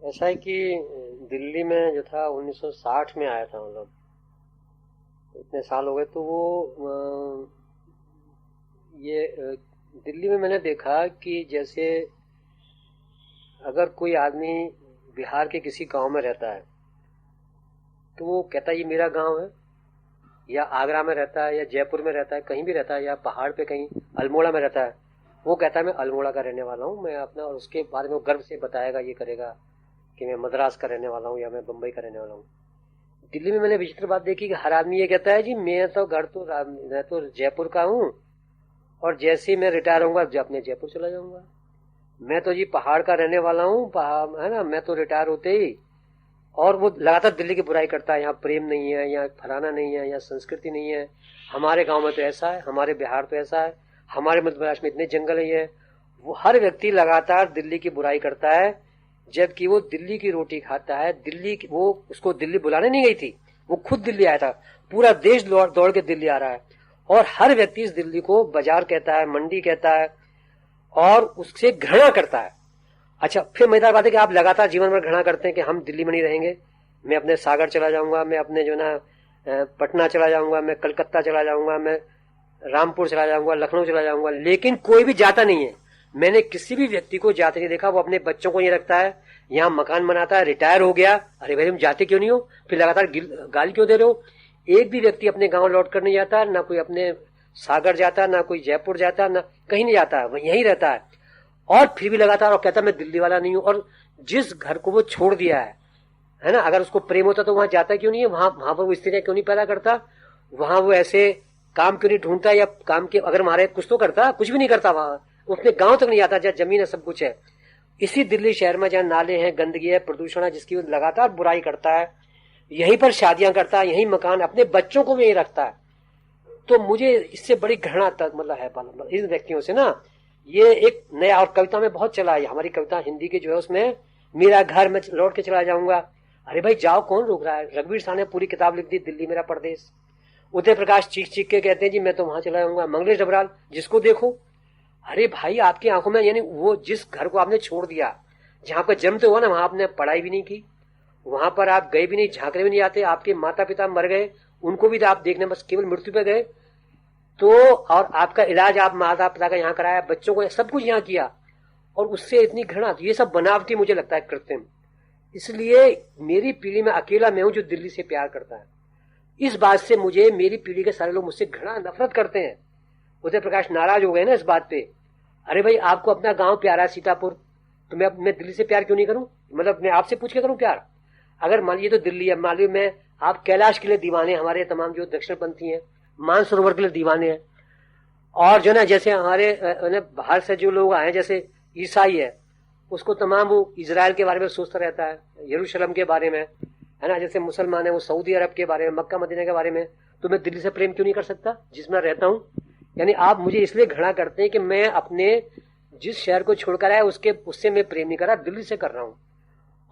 ऐसा है कि दिल्ली में जो था 1960 में आया था। मतलब इतने साल हो गए तो दिल्ली में मैंने देखा कि जैसे अगर कोई आदमी बिहार के किसी गांव में रहता है तो वो कहता है ये मेरा गांव है, या आगरा में रहता है या जयपुर में रहता है, कहीं भी रहता है, या पहाड़ पे कहीं अल्मोड़ा में रहता है, वो कहता है मैं अल्मोड़ा का रहने वाला हूँ, मैं अपना, और उसके बारे में वो गर्व से बताएगा, ये करेगा कि मैं मद्रास का रहने वाला हूँ या मैं बम्बई का रहने वाला हूँ। दिल्ली में मैंने विचित्र बात देखी कि हर आदमी ये कहता है जी मैं तो जयपुर का हूँ, और जैसे ही मैं रिटायर होऊंगा अपने जयपुर चला जाऊंगा। मैं तो जी पहाड़ का रहने वाला हूँ, है ना, मैं तो रिटायर होते ही। और वो लगातार दिल्ली की बुराई करता है, यहाँ प्रेम नहीं है, यहाँ फलाना नहीं है, यहाँ संस्कृति नहीं है, हमारे गांव में तो ऐसा है, हमारे बिहार तो ऐसा है, हमारे मध्य प्रदेश में इतने जंगल है। वो हर व्यक्ति लगातार दिल्ली की बुराई करता है, जबकि वो दिल्ली की रोटी खाता है। वो उसको दिल्ली बुलाने नहीं गई थी, वो खुद दिल्ली आया था। पूरा देश दौड़ के दिल्ली आ रहा है, और हर व्यक्ति इस दिल्ली को बाजार कहता है, मंडी कहता है, और उससे घृणा करता है। अच्छा, फिर मजेदार बात है कि आप लगातार जीवन भर घृणा करते हैं कि हम दिल्ली में नहीं रहेंगे, मैं अपने सागर चला जाऊंगा, मैं अपने जो ना पटना चला जाऊंगा, मैं कलकत्ता चला जाऊंगा, मैं रामपुर चला जाऊंगा, लखनऊ चला जाऊंगा, लेकिन कोई भी जाता नहीं है। मैंने किसी भी व्यक्ति को जाते नहीं देखा। वो अपने बच्चों को ये रखता है, यहाँ मकान बनाता है, रिटायर हो गया, अरे भाई तुम जाते क्यों नहीं हो, फिर लगातार गाली क्यों दे रहे हो। एक भी व्यक्ति अपने गांव लौट कर नहीं जाता, ना कोई अपने सागर जाता, ना कोई जयपुर जाता, ना कहीं नहीं जाता, वह यहीं रहता है, और फिर भी लगातार और कहता मैं दिल्ली वाला नहीं हूं। और जिस घर को वो छोड़ दिया है ना, अगर उसको प्रेम होता तो वहां जाता क्यों नहीं है, वहां वहां पर वो स्त्रियां क्यों नहीं पैदा करता, वहां वो ऐसे काम क्यों नहीं ढूंढता, या काम के अगर मारे कुछ तो करता, कुछ भी नहीं करता, वहां उसने गांव तक नहीं आता जहाँ जमीन है, सब कुछ है। इसी दिल्ली शहर में जहाँ नाले हैं, गंदगी है, प्रदूषण है, जिसकी वो लगातार बुराई करता है, यहीं पर शादियां करता है, यहीं मकान, अपने बच्चों को भी यही रखता है। तो मुझे इससे बड़ी घृणा तक मतलब है इन व्यक्तियों से ना। ये एक नया, और कविता में बहुत चला है, हमारी कविता हिंदी की जो है उसमें मेरा घर में लौट के चला जाऊंगा। अरे भाई जाओ, कौन रोक रहा है। रघुवीर साहब ने पूरी किताब लिख दी, दिल्ली मेरा परदेश। उदय प्रकाश चीख चीख के कहते हैं जी मैं तो वहां चला जाऊंगा। मंगलेश डबराल जिसको देखो, अरे भाई आपकी आंखों में, यानी वो जिस घर को आपने छोड़ दिया, जहां पर जन्मते हुआ ना, वहां आपने पढ़ाई भी नहीं की, वहां पर आप गए भी नहीं, झांकने भी नहीं आते, आपके माता पिता मर गए, उनको भी आप देखने बस केवल मृत्यु पे गए। तो और आपका इलाज आप माता पिता का यहाँ कराया, बच्चों को सब कुछ यहाँ किया, और उससे इतनी घृणा। तो ये सब बनावटी मुझे लगता है कृत्रिम। इसलिए मेरी पीढ़ी में अकेला मैं हूं जो दिल्ली से प्यार करता है। इस बात से मुझे, मेरी पीढ़ी के सारे लोग मुझसे घृणा नफरत करते हैं। उदय प्रकाश नाराज हो गए ना इस बात पे। अरे भाई आपको अपना गांव प्यारा है सीतापुर, तो मैं दिल्ली से प्यार क्यों नहीं करूं, मतलब मैं आपसे पूछ के करूं प्यार। अगर मान लीजिए तो दिल्ली है, मान लीजिए मैं, आप कैलाश के लिए दीवाने, हमारे तमाम जो दक्षिणपंथी हैं मानसरोवर के लिए दीवाने हैं, और जो ना जैसे हमारे बाहर से जो लोग आए, जैसे ईसाई है, उसको तमाम वो इजराइल के बारे में सोचता रहता है, यरूशलेम के बारे में, है ना, जैसे मुसलमान है वो सऊदी अरब के बारे में, मक्का मदीना के बारे में। तो मैं दिल्ली से प्रेम क्यों नहीं कर सकता जिसमें रहता हूँ। यानी आप मुझे इसलिए घृणा करते हैं कि मैं अपने जिस शहर को छोड़कर आया उससे मैं प्रेम नहीं कर रहा, दिल्ली से कर रहा हूँ।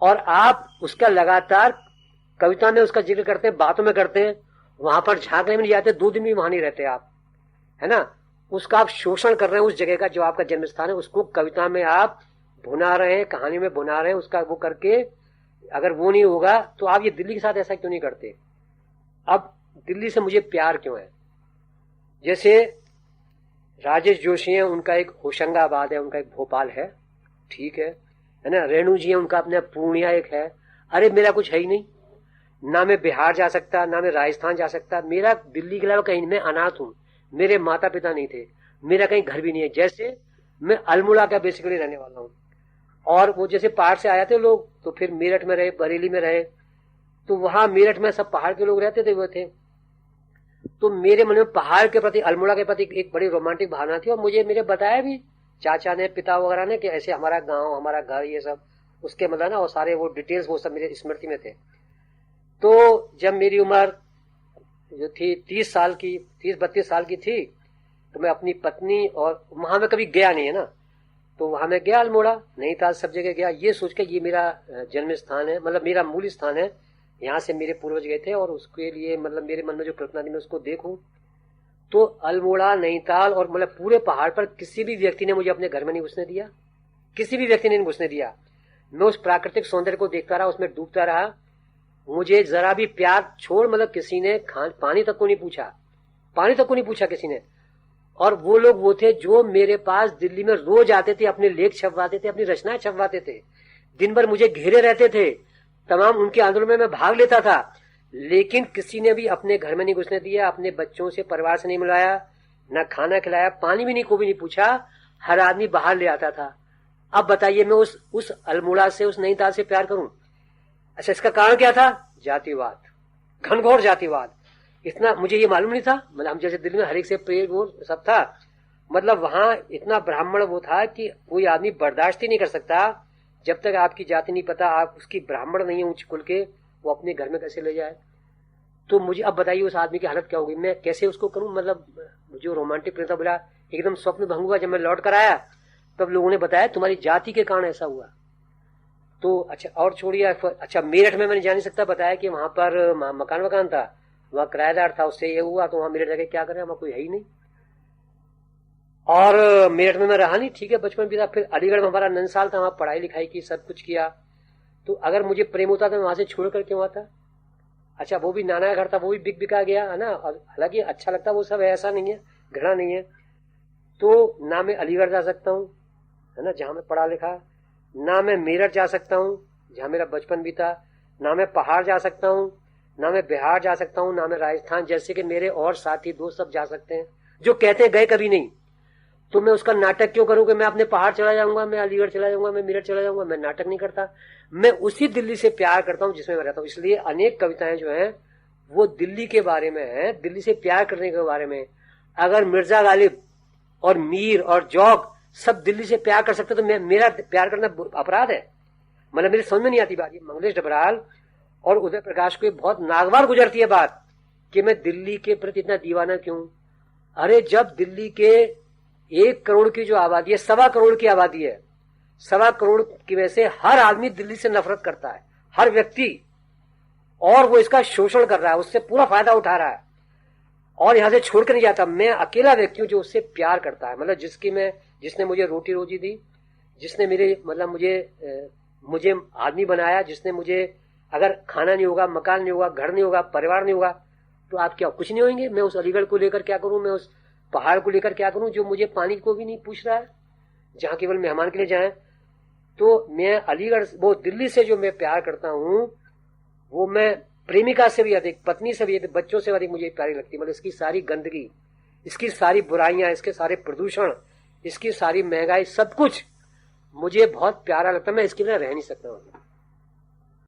और आप उसका लगातार कविता में उसका जिक्र करते हैं, बातों में करते हैं, वहां पर झांकने में नहीं जाते, 2 दिन भी वहां नहीं रहते आप, है ना। उसका आप शोषण कर रहे हैं, उस जगह का जो आपका जन्म स्थान है उसको कविता में आप भुना रहे हैं, कहानी में भुना रहे हैं, उसका वो करके। अगर वो नहीं होगा तो आप ये दिल्ली के साथ ऐसा क्यों नहीं करते। अब दिल्ली से मुझे प्यार क्यों है, जैसे राजेश जोशी है, उनका एक होशंगाबाद है, उनका एक भोपाल है, ठीक है ना। रेणु जी है, उनका अपना पूर्णिया एक है। अरे मेरा कुछ है ही नहीं, ना मैं बिहार जा सकता, ना मैं राजस्थान जा सकता, मेरा दिल्ली के अलावा कहीं, मैं अनाथ हूं, मेरे माता पिता नहीं थे, मेरा कहीं घर भी नहीं है। जैसे मैं अल्मोड़ा का बेसिकली रहने वाला हूँ, और वो जैसे पहाड़ से आए थे लोग, तो फिर मेरठ में रहे, बरेली में रहे, तो वहां मेरठ में सब पहाड़ के लोग रहते थे, वो थे। तो मेरे मन में पहाड़ के प्रति, अल्मोड़ा के प्रति एक बड़ी रोमांटिक भावना थी, और मुझे मेरे बताया भी चाचा ने, पिता वगैरह ने, कि ऐसे हमारा गांव, हमारा घर, ये सब उसके मतलब ना, वो सारे वो डिटेल्स वो सब मेरे स्मृति में थे। तो जब मेरी उम्र जो थी 30 साल की, 30-32 साल की थी, तो मैं अपनी पत्नी, और वहां मैं कभी गया नहीं है ना, तो वहां मैं गया अल्मोड़ा, नैनीताल, सब जगह गया, ये सोच के ये मेरा जन्म स्थान है, मतलब मेरा मूल स्थान है, यहाँ से मेरे पूर्वज गए थे, और उसके लिए मतलब मेरे मन में जो कल्पना थी मैं उसको देखूं। तो अल्मोड़ा, नैनीताल, और मतलब पूरे पहाड़ पर किसी भी व्यक्ति ने मुझे अपने घर में नहीं घुसने दिया, किसी भी व्यक्ति ने नहीं घुसने दिया। मैं उस प्राकृतिक सौंदर्य को देखता रहा, उसमें डूबता रहा। मुझे जरा भी प्यार छोड़, मतलब किसी ने पानी तक को नहीं पूछा, पानी तक को नहीं पूछा किसी ने। और वो लोग वो थे जो मेरे पास दिल्ली में रोज आते थे, अपने लेख छपवाते थे, अपनी रचनाएं छपवाते थे, दिन भर मुझे घेरे रहते थे, तमाम उनके आंदोलन में मैं भाग लेता था। लेकिन किसी ने भी अपने घर में नहीं घुसने दिया, अपने बच्चों से, परिवार से नहीं मिलाया, ना खाना खिलाया, पानी भी नहीं को भी नहीं पूछा, हर आदमी बाहर ले आता था। अब बताइए मैं उस अल्मोड़ा से, उस नैनीताल से प्यार करूं? अच्छा, इसका कारण क्या था? जातिवाद, घनघोर जातिवाद। इतना मुझे ये मालूम नहीं था। मतलब हम जैसे दिल्ली में हर एक से प्रेम वो सब था, मतलब वहां इतना ब्राह्मण वो था कि कोई आदमी बर्दाश्त ही नहीं कर सकता जब तक आपकी जाति नहीं पता, आप उसकी ब्राह्मण नहीं है उच्च कुल के, वो अपने घर में कैसे ले जाए। तो मुझे अब बताइए उस आदमी की हालत क्या होगी, मैं कैसे उसको करूं। मतलब जो रोमांटिक प्रेम था, बोला एकदम स्वप्न भंग हुआ। जब मैं लौट कर आया तब लोगों ने बताया तुम्हारी जाति के कारण ऐसा हुआ। तो अच्छा, और छोड़िए, अच्छा मेरठ में मैंने जा नहीं सकता, बताया कि वहां पर मकान था, वहां किराएदार था, उससे ये हुआ, तो वहां मेरठ जाके क्या करें, वहां कोई है ही नहीं। और मेरठ में मैं रहा नहीं, ठीक है, बचपन भी था। फिर अलीगढ़ में हमारा 9 साल था, वहां पढ़ाई लिखाई की, सब कुछ किया। तो अगर मुझे प्रेम होता तो मैं वहां से छोड़ कर क्यों आता? अच्छा, वो भी नाना का घर था, वो भी बिका गया है ना। और हालांकि अच्छा लगता वो सब है, ऐसा नहीं है, घृणा नहीं है। तो ना मैं अलीगढ़ जा सकता हूँ, है ना, जहां मैं पढ़ा लिखा, ना मैं मेरठ जा सकता हूँ जहां मेरा बचपन बीता, ना मैं पहाड़ जा सकता हूँ, ना मैं बिहार जा सकता हूँ, ना मैं राजस्थान, जैसे कि मेरे और साथी दोस्त सब जा सकते हैं जो कहते हैं गए कभी नहीं। तो मैं उसका नाटक क्यों करूं कि मैं अपने पहाड़ चला जाऊंगा, मैं अलीगढ़ चला जाऊंगा, मैं मेरठ चला जाऊंगा? मैं नाटक नहीं करता, मैं उसी दिल्ली से प्यार करता हूं जिसमें मैं रहता हूं। इसलिए अनेक कविताएं जो हैं वो दिल्ली के बारे में है, दिल्ली से प्यार करने के बारे में। अगर मिर्जा गालिब और मीर और जौक सब दिल्ली से प्यार कर सकते तो मेरा प्यार करना अपराध है? मतलब मेरी समझ में नहीं आती बात। ये मंगलेश डबराल और उदय प्रकाश को बहुत नागवार गुजरती है बात कि मैं दिल्ली के प्रति इतना दीवाना क्यों। अरे जब दिल्ली के 1 करोड़ की जो आबादी है, 1.25 करोड़ की आबादी है, 1.25 करोड़ की वजह से हर आदमी दिल्ली से नफरत करता है, हर व्यक्ति, और वो इसका शोषण कर रहा है, उससे पूरा फायदा उठा रहा है और यहां से छोड़ कर नहीं जाता। मैं अकेला व्यक्ति हूं जो उससे प्यार करता है, मतलब जिसने मुझे रोटी रोजी दी, जिसने मेरे मतलब मुझे आदमी बनाया, जिसने मुझे, अगर खाना नहीं होगा, मकान नहीं होगा, घर नहीं होगा, परिवार नहीं होगा, तो आप क्या कुछ नहीं होंगे? मैं उस अलीगढ़ को लेकर क्या करूं, मैं उस पहाड़ को लेकर क्या करूं जो मुझे पानी को भी नहीं पूछ रहा है, जहां केवल मेहमान के लिए जाए। तो मैं अलीगढ़, वो दिल्ली से जो मैं प्यार करता हूं, वो मैं प्रेमिका से भी अधिक, पत्नी से भी अधिक, बच्चों से भी अधिक मुझे प्यारी लगती है। मतलब इसकी सारी गंदगी, इसकी सारी बुराइयां, इसके सारे प्रदूषण, इसकी सारी महंगाई, सब कुछ मुझे बहुत प्यारा लगता है। मैं इसके बिना रह नहीं सकता हूं।